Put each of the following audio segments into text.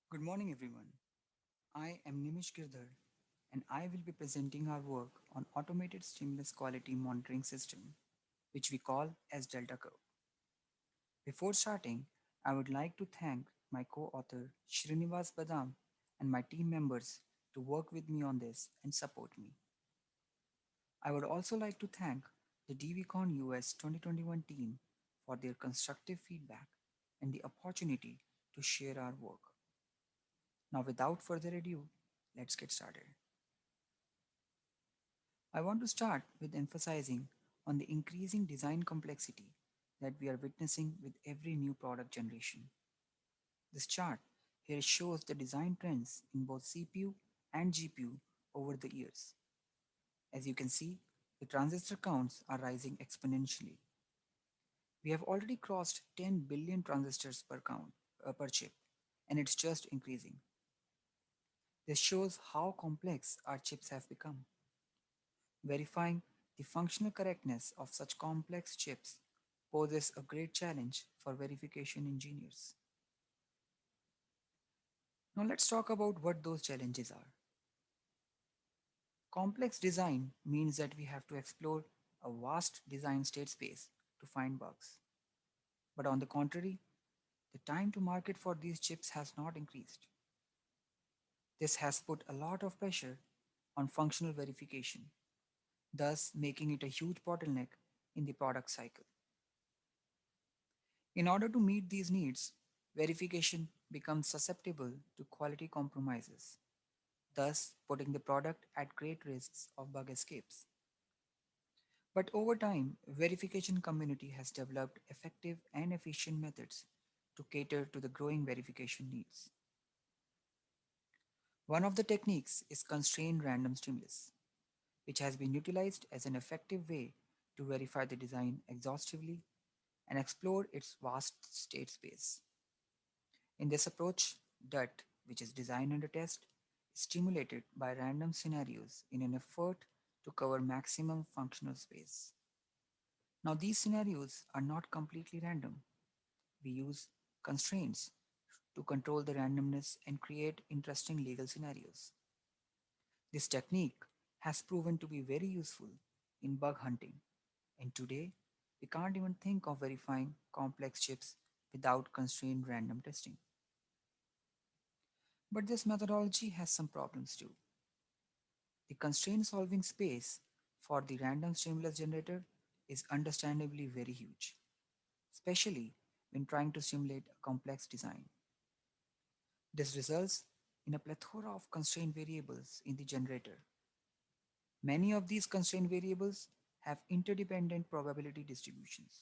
Good morning, everyone. I am Nimish Girdhar, and I will be presenting our work on automated stimulus quality monitoring system, which we call as DeltaCov. Before starting, I would like to thank my co-author Srinivas Badam and my team members to work with me on this and support me. I would also like to thank the DVCon U.S. 2021 team for their constructive feedback and the opportunity to share our work. Now, without further ado, let's get started. I want to start with emphasizing on the increasing design complexity that we are witnessing with every new product generation. This chart here shows the design trends in both CPU and GPU over the years. As you can see, the transistor counts are rising exponentially. We have already crossed 10 billion transistors per chip, and it's just increasing. This shows how complex our chips have become. Verifying the functional correctness of such complex chips poses a great challenge for verification engineers. Now let's talk about what those challenges are. Complex design means that we have to explore a vast design state space to find bugs. But on the contrary, the time to market for these chips has not increased. This has put a lot of pressure on functional verification, thus making it a huge bottleneck in the product cycle. In order to meet these needs, verification becomes susceptible to quality compromises, thus putting the product at great risks of bug escapes. But over time, verification community has developed effective and efficient methods to cater to the growing verification needs. One of the techniques is constrained random stimulus, which has been utilized as an effective way to verify the design exhaustively and explore its vast state space. In this approach, DUT, which is design under test, is stimulated by random scenarios in an effort to cover maximum functional space. Now, these scenarios are not completely random. We use constraints to control the randomness and create interesting legal scenarios. This technique has proven to be very useful in bug hunting, and today we can't even think of verifying complex chips without constrained random testing. But this methodology has some problems too. The constraint solving space for the random stimulus generator is understandably very huge, especially when trying to simulate a complex design. This results in a plethora of constraint variables in the generator. Many of these constraint variables have interdependent probability distributions,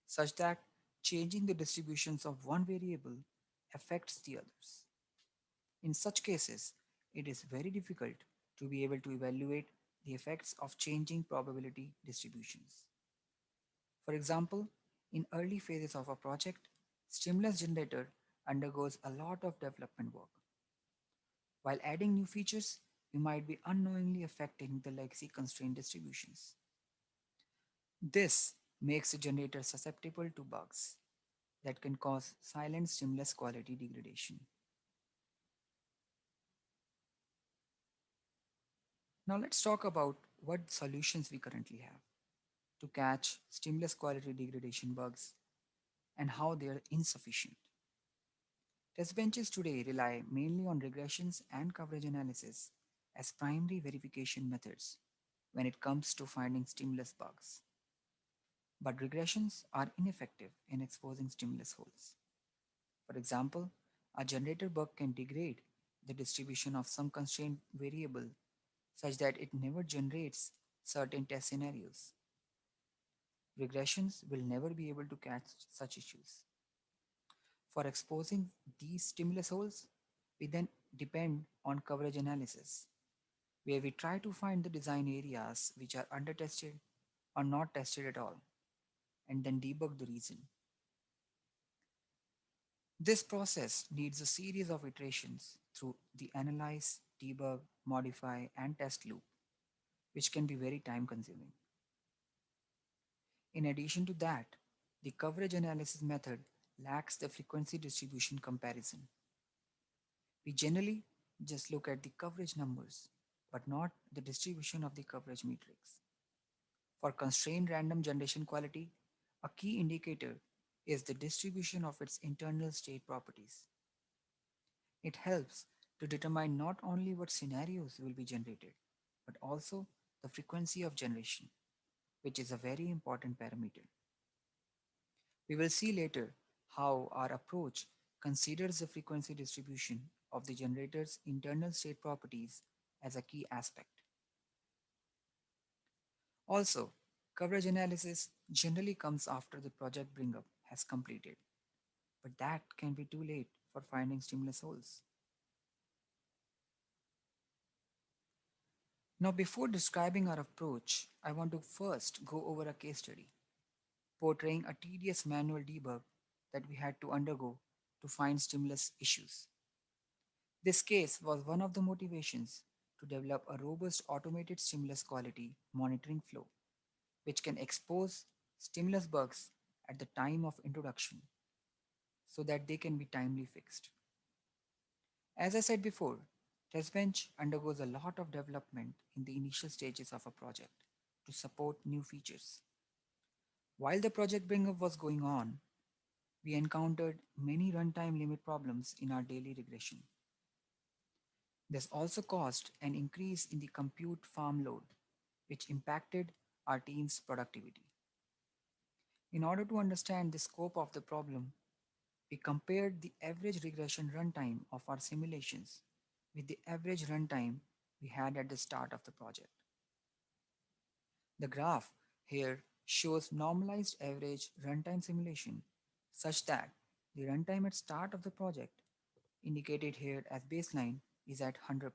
such that changing the distributions of one variable affects the others. In such cases, it is very difficult to be able to evaluate the effects of changing probability distributions. For example, in early phases of a project, stimulus generator undergoes a lot of development work. While adding new features, we might be unknowingly affecting the legacy constraint distributions. This makes the generator susceptible to bugs that can cause silent stimulus quality degradation. Now let's talk about what solutions we currently have to catch stimulus quality degradation bugs and how they are insufficient. Test benches today rely mainly on regressions and coverage analysis as primary verification methods when it comes to finding stimulus bugs. But regressions are ineffective in exposing stimulus holes. For example, a generator bug can degrade the distribution of some constraint variable such that it never generates certain test scenarios. Regressions will never be able to catch such issues. For exposing these stimulus holes, we then depend on coverage analysis, where we try to find the design areas which are undertested or not tested at all, and then debug the reason. This process needs a series of iterations through the analyze, debug, modify, and test loop, which can be very time consuming. In addition to that, the coverage analysis method lacks the frequency distribution comparison. We generally just look at the coverage numbers, but not the distribution of the coverage matrix. For constrained random generation quality, a key indicator is the distribution of its internal state properties. It helps to determine not only what scenarios will be generated, but also the frequency of generation, which is a very important parameter. We will see later how our approach considers the frequency distribution of the generator's internal state properties as a key aspect. Also, coverage analysis generally comes after the project bring up has completed, but that can be too late for finding stimulus holes. Now, before describing our approach, I want to first go over a case study portraying a tedious manual debug that we had to undergo to find stimulus issues. This case was one of the motivations to develop a robust automated stimulus quality monitoring flow, which can expose stimulus bugs at the time of introduction so that they can be timely fixed. As I said before, TestBench undergoes a lot of development in the initial stages of a project to support new features. While the project bring up was going on, we encountered many runtime limit problems in our daily regression. This also caused an increase in the compute farm load, which impacted our team's productivity. In order to understand the scope of the problem, we compared the average regression runtime of our simulations with the average runtime we had at the start of the project. The graph here shows normalized average runtime simulation such that the runtime at start of the project, indicated here as baseline, is at 100%.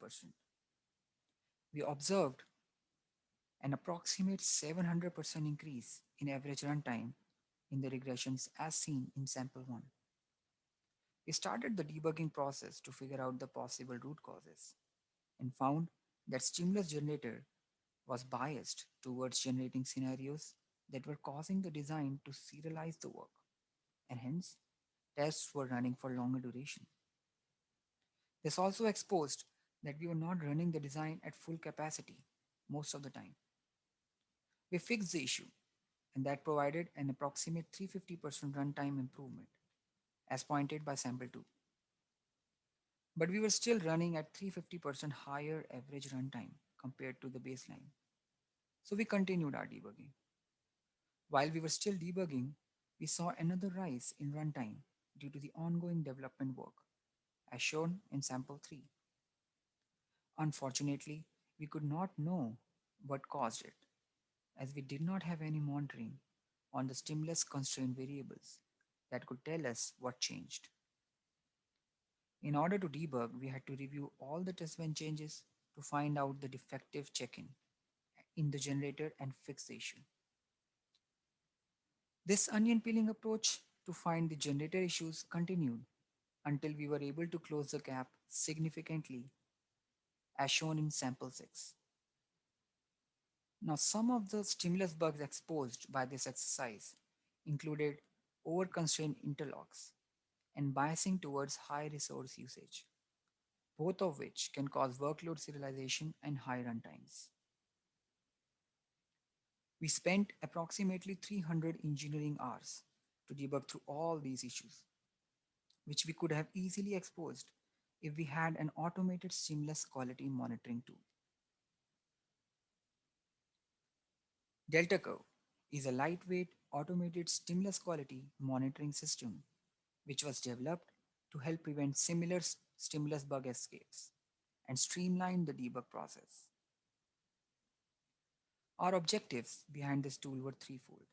We observed an approximate 700% increase in average runtime in the regressions as seen in sample 1. We started the debugging process to figure out the possible root causes and found that stimulus generator was biased towards generating scenarios that were causing the design to serialize the work, and hence tests were running for longer duration. This also exposed that we were not running the design at full capacity most of the time. We fixed the issue, and that provided an approximate 350% runtime improvement, as pointed by sample 2. But we were still running at 350% higher average runtime compared to the baseline. So we continued our debugging. While we were still debugging, we saw another rise in runtime due to the ongoing development work, as shown in sample 3. Unfortunately, we could not know what caused it, as we did not have any monitoring on the stimulus constraint variables that could tell us what changed. In order to debug, we had to review all the test bench changes to find out the defective check-in in the generator and fix the issue. This onion peeling approach to find the generator issues continued until we were able to close the gap significantly as shown in sample 6. Now, some of the stimulus bugs exposed by this exercise included over-constrained interlocks and biasing towards high resource usage, both of which can cause workload serialization and high runtimes. We spent approximately 300 engineering hours to debug through all these issues, which we could have easily exposed if we had an automated stimulus quality monitoring tool. DeltaCov is a lightweight automated stimulus quality monitoring system which was developed to help prevent similar stimulus bug escapes and streamline the debug process. Our objectives behind this tool were threefold.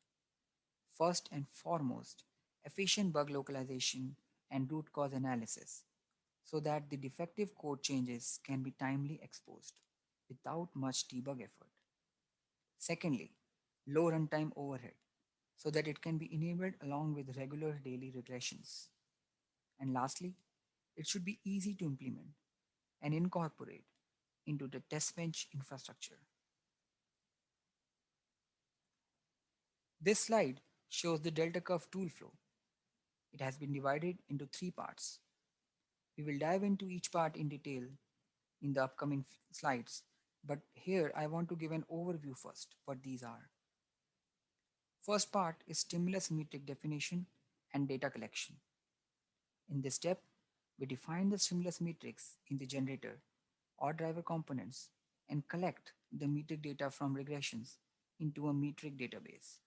First and foremost, efficient bug localization and root cause analysis so that the defective code changes can be timely exposed without much debug effort. Secondly, low runtime overhead so that it can be enabled along with regular daily regressions. And lastly, it should be easy to implement and incorporate into the test bench infrastructure. This slide shows the DeltaCov tool flow. It has been divided into three parts. We will dive into each part in detail in the upcoming slides, but here I want to give an overview first what these are. First part is stimulus metric definition and data collection. In this step, we define the stimulus metrics in the generator or driver components and collect the metric data from regressions into a metric database.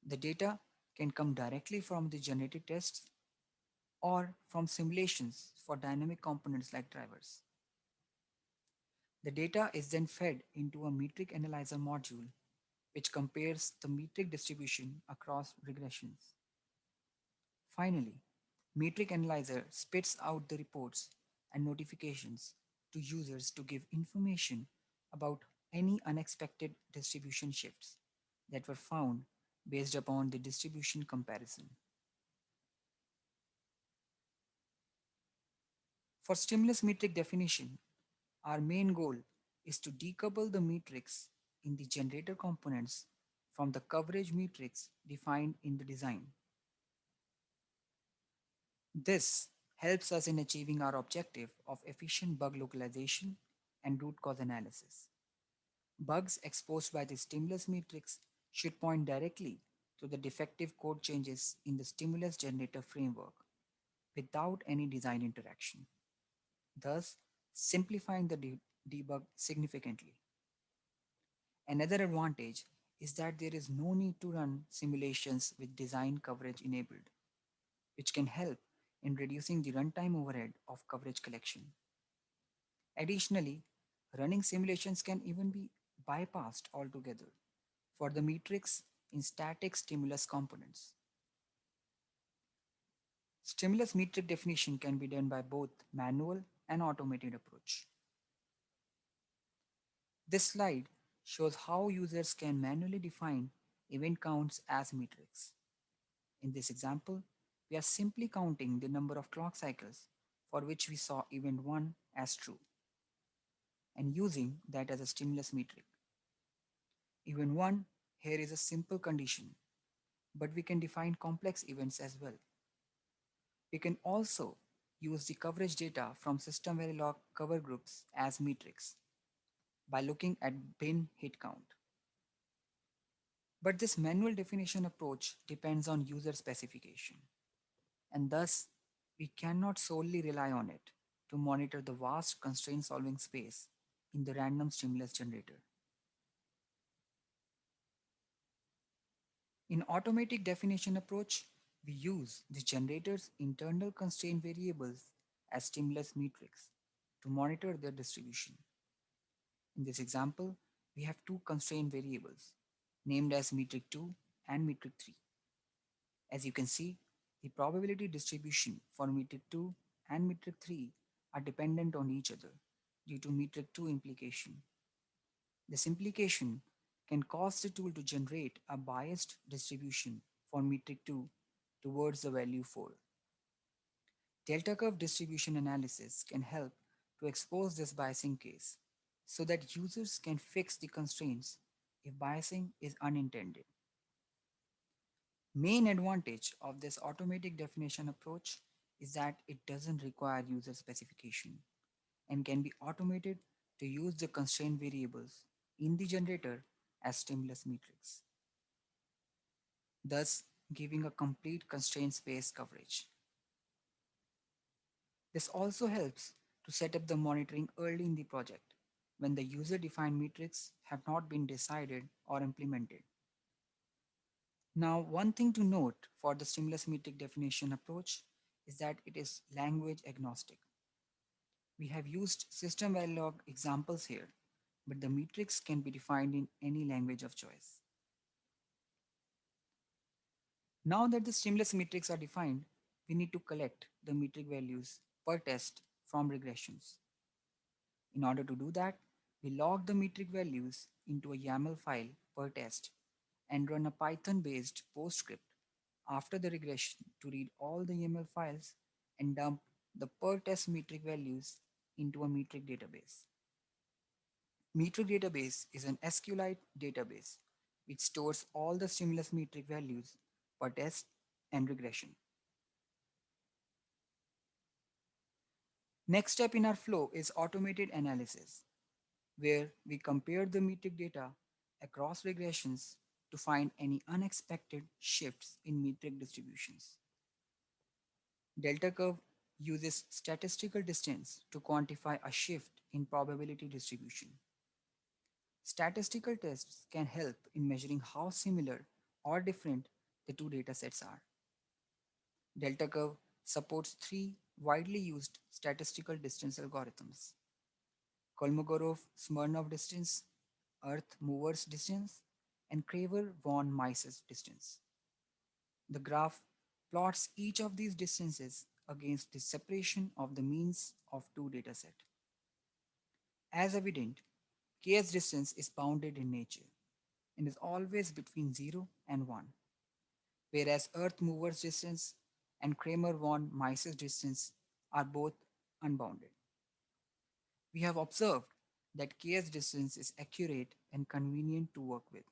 The data can come directly from the generated tests or from simulations for dynamic components like drivers. The data is then fed into a metric analyzer module which compares the metric distribution across regressions. Finally, metric analyzer spits out the reports and notifications to users to give information about any unexpected distribution shifts that were found based upon the distribution comparison. For stimulus metric definition, our main goal is to decouple the metrics in the generator components from the coverage metrics defined in the design. This helps us in achieving our objective of efficient bug localization and root cause analysis. Bugs exposed by the stimulus matrix should point directly to the defective code changes in the stimulus generator framework without any design interaction, thus simplifying the debug significantly. Another advantage is that there is no need to run simulations with design coverage enabled, which can help in reducing the runtime overhead of coverage collection. Additionally, running simulations can even be bypassed altogether for the metrics in static stimulus components. Stimulus metric definition can be done by both manual and automated approach. This slide shows how users can manually define event counts as metrics. In this example, we are simply counting the number of clock cycles for which we saw event 1 as true and using that as a stimulus metric. Event 1 here is a simple condition, but we can define complex events as well. We can also use the coverage data from system verilog cover groups as metrics by looking at bin hit count. But this manual definition approach depends on user specification, and thus we cannot solely rely on it to monitor the vast constraint solving space in the random stimulus generator. In automatic definition approach, we use the generator's internal constraint variables as stimulus metrics to monitor their distribution. In this example, we have two constraint variables named as metric 2 and metric 3. As you can see, the probability distribution for metric 2 and metric 3 are dependent on each other due to metric 2 implication. This implication can cause the tool to generate a biased distribution for metric 2 towards the value 4. DeltaCov distribution analysis can help to expose this biasing case so that users can fix the constraints if biasing is unintended. Main advantage of this automatic definition approach is that it doesn't require user specification and can be automated to use the constraint variables in the generator as stimulus metrics, thus giving a complete constraint space coverage. This also helps to set up the monitoring early in the project when the user defined metrics have not been decided or implemented. Now, one thing to note for the stimulus metric definition approach is that it is language agnostic. We have used system verilog examples here, but the metrics can be defined in any language of choice. Now that the stimulus metrics are defined, we need to collect the metric values per test from regressions. In order to do that, we log the metric values into a YAML file per test and run a Python-based PostScript after the regression to read all the YAML files and dump the per test metric values into a metric database. Metric database is an SQLite database which stores all the stimulus metric values per test and regression. Next step in our flow is automated analysis, where we compare the metric data across regressions to find any unexpected shifts in metric distributions. Delta curve uses statistical distance to quantify a shift in probability distribution. Statistical tests can help in measuring how similar or different the two datasets are. Delta curve supports three widely used statistical distance algorithms: Kolmogorov-Smirnov distance, Earth-Movers distance, and Craver-Von Mises distance. The graph plots each of these distances against the separation of the means of two datasets. As evident, K's distance is bounded in nature and is always between 0 and 1, whereas Earth Movers distance and Kramer von Mises distance are both unbounded. We have observed that K's distance is accurate and convenient to work with.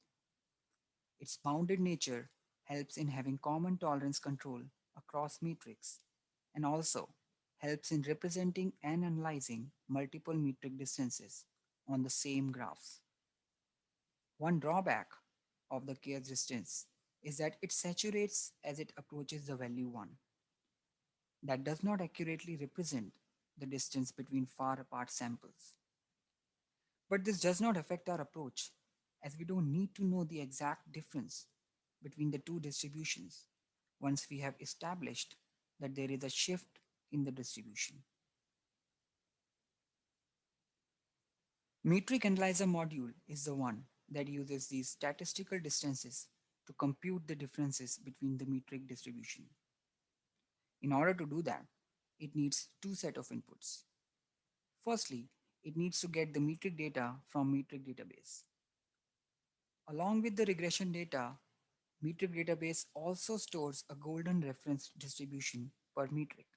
Its bounded nature helps in having common tolerance control across metrics and also helps in representing and analyzing multiple metric distances on the same graphs. One drawback of the K's distance is that it saturates as it approaches the value 1. That does not accurately represent the distance between far apart samples. But this does not affect our approach, as we don't need to know the exact difference between the two distributions once we have established that there is a shift in the distribution. Metric analyzer module is the one that uses these statistical distances to compute the differences between the metric distribution. In order to do that, it needs two set of inputs. Firstly, it needs to get the metric data from metric database. Along with the regression data, metric database also stores a golden reference distribution per metric.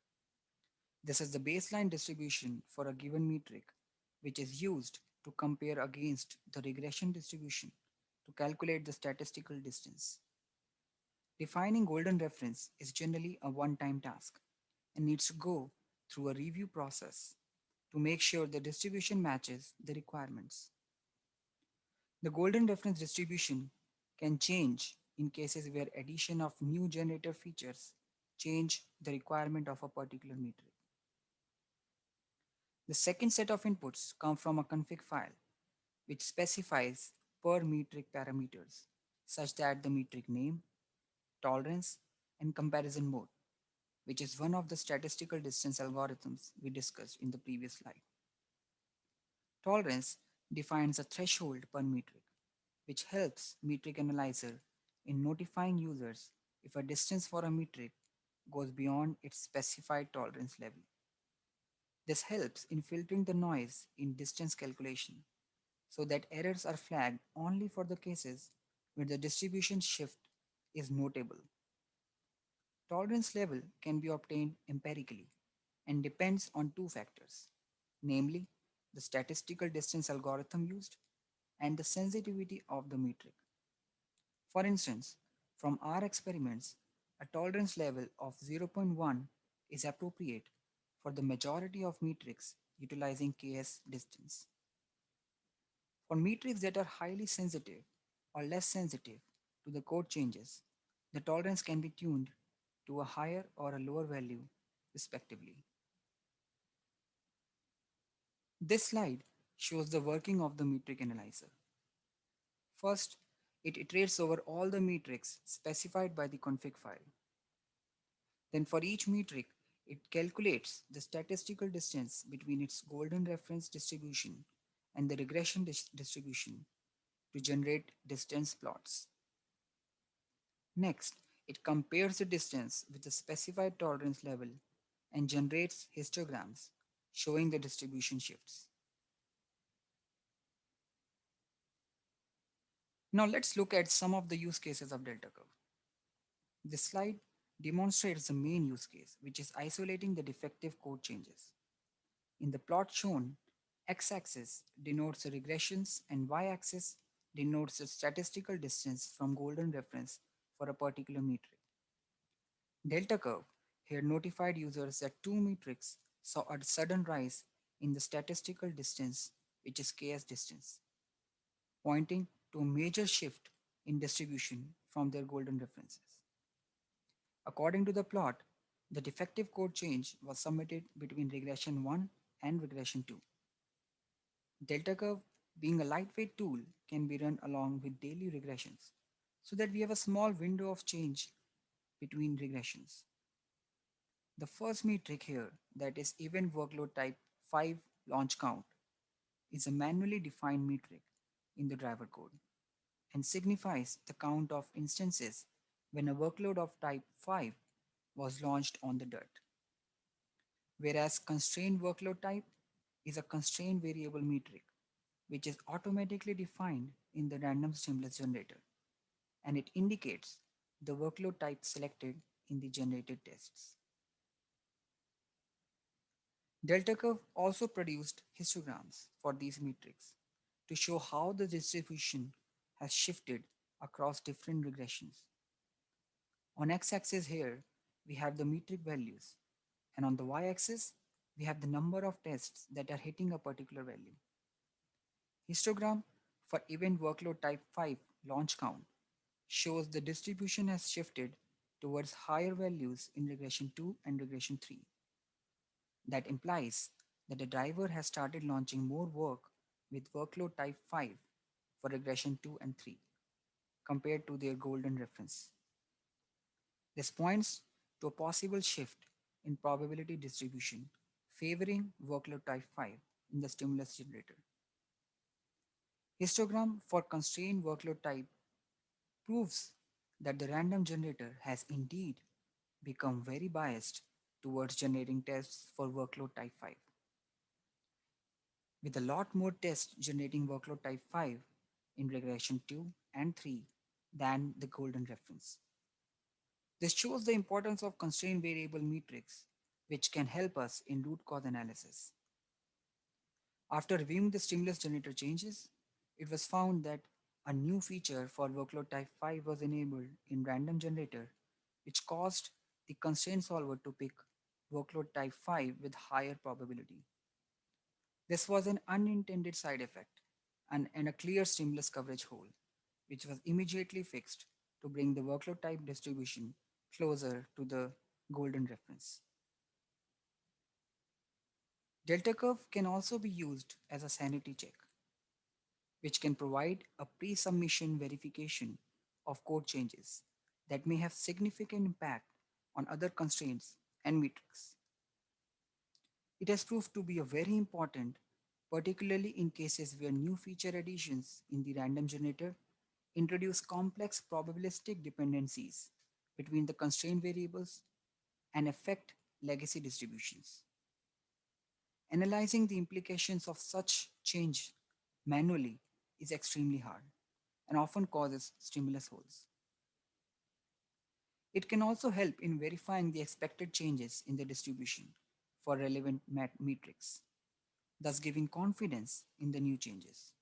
This is the baseline distribution for a given metric, which is used to compare against the regression distribution to calculate the statistical distance. Defining golden reference is generally a one-time task and needs to go through a review process to make sure the distribution matches the requirements. The golden reference distribution can change in cases where addition of new generator features change the requirement of a particular metric. The second set of inputs come from a config file, which specifies per metric parameters, such that the metric name, tolerance, and comparison mode, which is one of the statistical distance algorithms we discussed in the previous slide. Tolerance defines a threshold per metric, which helps metric analyzer in notifying users if a distance for a metric goes beyond its specified tolerance level. This helps in filtering the noise in distance calculation so that errors are flagged only for the cases where the distribution shift is notable. Tolerance level can be obtained empirically and depends on two factors, namely the statistical distance algorithm used and the sensitivity of the metric. For instance, from our experiments, a tolerance level of zero point 0.1 is appropriate for the majority of metrics utilizing Ks distance. For metrics that are highly sensitive or less sensitive to the code changes, the tolerance can be tuned to a higher or a lower value, respectively. This slide shows the working of the metric analyzer. First, it iterates over all the metrics specified by the config file. Then for each metric, it calculates the statistical distance between its golden reference distribution and the regression distribution to generate distance plots. Next, it compares the distance with the specified tolerance level and generates histograms showing the distribution shifts. Now let's look at some of the use cases of DeltaCov. This slide demonstrates the main use case, which is isolating the defective code changes. In the plot shown, x-axis denotes the regressions and y-axis denotes the statistical distance from golden reference for a particular metric. Delta curve here notified users that two metrics saw a sudden rise in the statistical distance, which is Ks distance, pointing to a major shift in distribution from their golden references. According to the plot, the defective code change was submitted between regression 1 and regression 2. DeltaCov, being a lightweight tool, can be run along with daily regressions so that we have a small window of change between regressions. The first metric here, that is event workload type 5 launch count, is a manually defined metric in the driver code and signifies the count of instances when a workload of type 5 was launched on the dirt. Whereas constrained workload type is a constrained variable metric which is automatically defined in the random stimulus generator, and it indicates the workload type selected in the generated tests. DeltaCov also produced histograms for these metrics to show how the distribution has shifted across different regressions. On x-axis here, we have the metric values, and on the y-axis, we have the number of tests that are hitting a particular value. Histogram for event workload type 5 launch count shows the distribution has shifted towards higher values in regression 2 and regression 3. That implies that the driver has started launching more work with workload type 5 for regression 2 and 3 compared to their golden reference. This points to a possible shift in probability distribution favoring workload type 5 in the stimulus generator. Histogram for constrained workload type proves that the random generator has indeed become very biased towards generating tests for workload type 5, with a lot more tests generating workload type 5 in regression 2 and 3 than the golden reference. This shows the importance of constrained variable metrics, which can help us in root cause analysis. After reviewing the stimulus generator changes, it was found that a new feature for workload type 5 was enabled in random generator, which caused the constraint solver to pick workload type 5 with higher probability. This was an unintended side effect and a clear stimulus coverage hole, which was immediately fixed to bring the workload type distribution closer to the golden reference. Delta curve can also be used as a sanity check, which can provide a pre-submission verification of code changes that may have significant impact on other constraints and metrics. It has proved to be a very important, particularly in cases where new feature additions in the random generator introduce complex probabilistic dependencies between the constraint variables and affect legacy distributions. Analyzing the implications of such change manually is extremely hard and often causes stimulus holes. It can also help in verifying the expected changes in the distribution for relevant metrics, thus giving confidence in the new changes.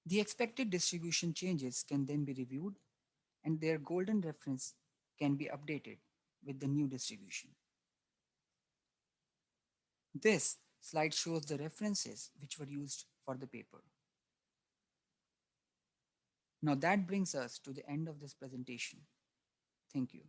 The expected distribution changes can then be reviewed and their golden reference can be updated with the new distribution. This slide shows the references which were used for the paper. Now that brings us to the end of this presentation. Thank you.